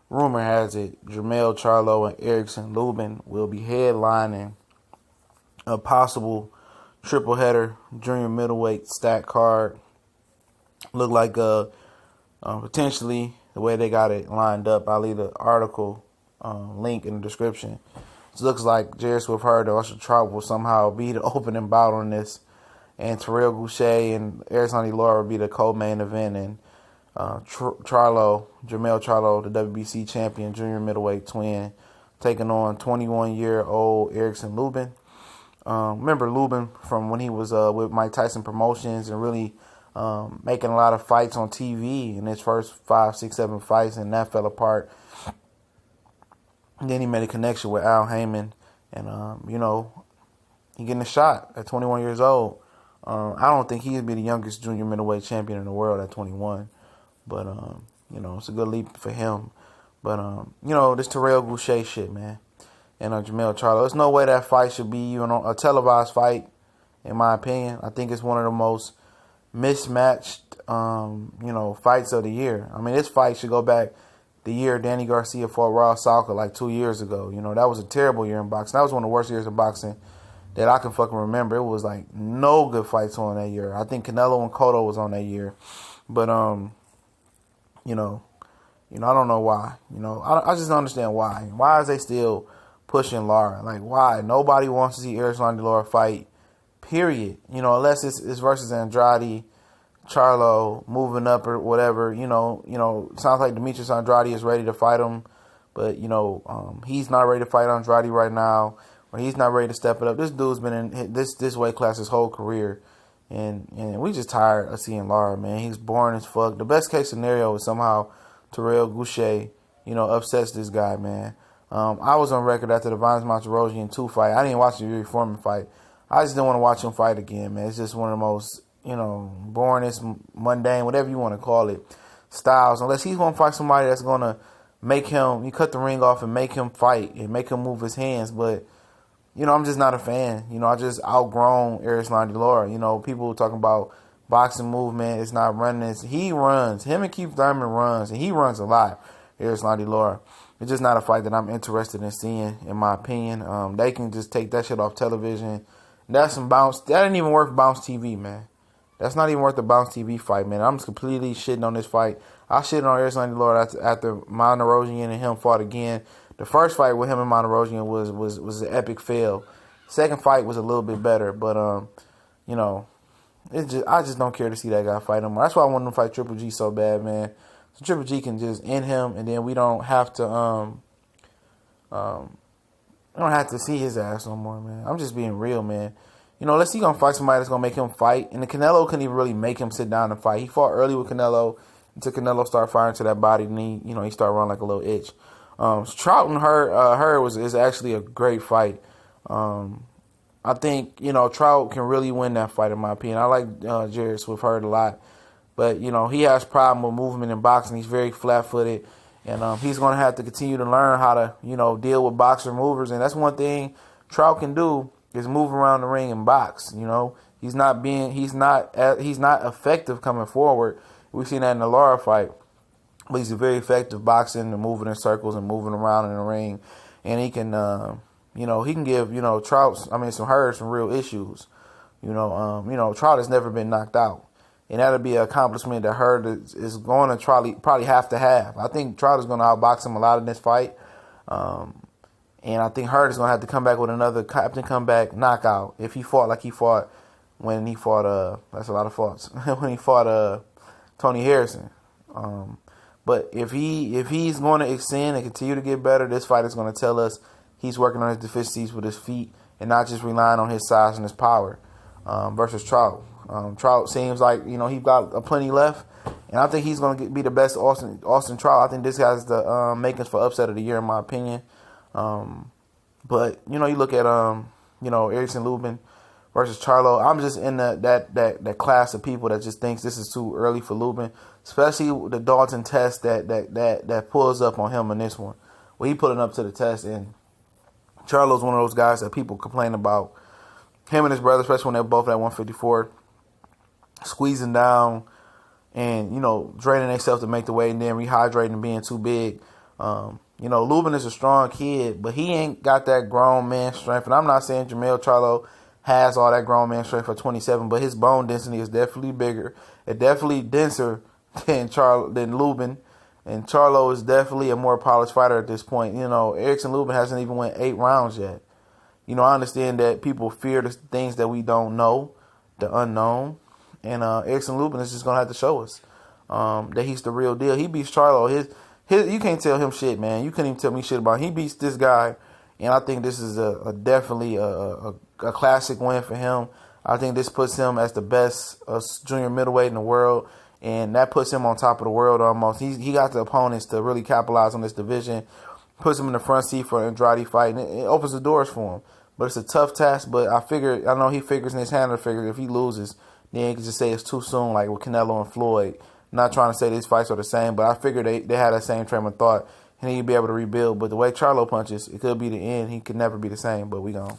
rumor has it Jermell Charlo and Erickson Lubin will be headlining a possible triple header junior middleweight stack card. Look like potentially the way they got it lined up. I'll leave the article link in the description. It looks like Jarrett Swift Hurd or Usher Trout will somehow be the opening bout on this, and Terrell Goucher and Erislandy Lara will be the co-main event, and Jermell Charlo, the WBC champion junior middleweight twin, taking on 21-year-old Erickson Lubin. Remember Lubin from when he was with Mike Tyson Promotions and really making a lot of fights on TV in his first 5, 6, 7 fights, and that fell apart. And then he made a connection with Al Heyman, and he getting a shot at 21 years old. I don't think he'd be the youngest junior middleweight champion in the world at 21, but it's a good leap for him. But this Terrell Goucher shit, man, and Jermell Charlo. There's no way that fight should be even a televised fight, in my opinion. I think it's one of the most mismatched, fights of the year. I mean, this fight should go back the year Danny Garcia fought Raw Salka like 2 years ago. That was a terrible year in boxing. That was one of the worst years in boxing that I can fucking remember. It was like no good fights on that year. I think Canelo and Cotto was on that year. But, I don't know why. I just don't understand why. Why is they still pushing Lara? Like, why? Nobody wants to see Erislandy Lara fight, period. Unless it's versus Andrade, Charlo moving up or whatever. Sounds like Demetrius Andrade is ready to fight him, but he's not ready to fight Andrade right now, or he's not ready to step it up. This dude's been in this weight class his whole career, and we just tired of seeing Lara, man. He's boring as fuck. The best case scenario is somehow Terrell Goucher, upsets this guy, man. I was on record after the Vines Monterosian 2 fight. I didn't watch the Yuri Foreman fight. I just didn't want to watch him fight again, man. It's just one of the most boringest, mundane, whatever you want to call it, styles. Unless he's going to fight somebody that's going to make him, you cut the ring off and make him fight and make him move his hands. But, I'm just not a fan. I just outgrown Erislandy Lara. People talking about boxing movement. It's not running. He runs. Him and Keith Thurman runs, and he runs a lot, Erislandy Lara. It's just not a fight that I'm interested in seeing, in my opinion. They can just take that shit off television. That's some bounce. That ain't even worth bounce TV, man. That's not even worth the bounce TV fight, man. I'm just completely shitting on this fight. I shitted on Erislandy Lara after Monterosian and him fought again. The first fight with him and Monterosian was an epic fail. Second fight was a little bit better, but I just don't care to see that guy fight him. That's why I want him to fight Triple G so bad, man. So Triple G can just end him, and then we don't have to see his ass no more, man. I'm just being real, man. Unless he gonna fight somebody that's gonna make him fight, and the Canelo couldn't even really make him sit down and fight. He fought early with Canelo until Canelo started firing to that body, and he started running like a little itch. Trout and her is actually a great fight. I think Trout can really win that fight, in my opinion. I like Jarrett Swift Hurd a lot, but he has problem with movement in boxing. He's very flat-footed, and he's gonna have to continue to learn how to deal with boxer movers, and that's one thing Trout can do is move around the ring and box. He's not effective coming forward. We've seen that in the Lara fight, but he's very effective boxing and moving in circles and moving around in the ring, and he can he can give some Hurd some real issues. Trout has never been knocked out, and that'll be an accomplishment that Hurd is going to probably have to have. I think Trout is going to outbox him a lot in this fight. And I think Hurd is going to have to come back with another Captain Comeback knockout if he fought like he fought when he fought, that's a lot of faults, when he fought Tony Harrison. But if he's going to extend and continue to get better, this fight is going to tell us he's working on his deficiencies with his feet and not just relying on his size and his power versus Trout. Trout seems like, he got plenty left, and I think he's going to be the best Austin Trout. I think this has the makings for upset of the year, in my opinion. But you look at Erickson Lubin versus Charlo. I'm just in that class of people that just thinks this is too early for Lubin, especially the Dalton test that pulls up on him in this one. Well, he pulling up to the test, and Charlo's one of those guys that people complain about. Him and his brother, especially when they're both at 154, squeezing down and draining themselves to make the weight, and then rehydrating and being too big. Lubin is a strong kid, but he ain't got that grown man strength. And I'm not saying Jermell Charlo has all that grown man strength for 27, but his bone density is definitely bigger. It's definitely denser than Lubin. And Charlo is definitely a more polished fighter at this point. Erickson Lubin hasn't even went 8 rounds yet. I understand that people fear the things that we don't know, the unknown. And Erickson Lubin is just going to have to show us that he's the real deal. He beats Charlo. You can't tell him shit, man. You couldn't even tell me shit about him. He beats this guy, and I think this is definitely a classic win for him. I think this puts him as the best junior middleweight in the world, and that puts him on top of the world almost. He got the opponents to really capitalize on this division, puts him in the front seat for an Andrade fight, and it opens the doors for him. But it's a tough task, but I know he figures in his handler figures if he loses, then he can just say it's too soon, like with Canelo and Floyd. I'm not trying to say these fights are the same, but I figured they had that same train of thought, and he'd be able to rebuild. But the way Charlo punches, it could be the end. He could never be the same, but we gone.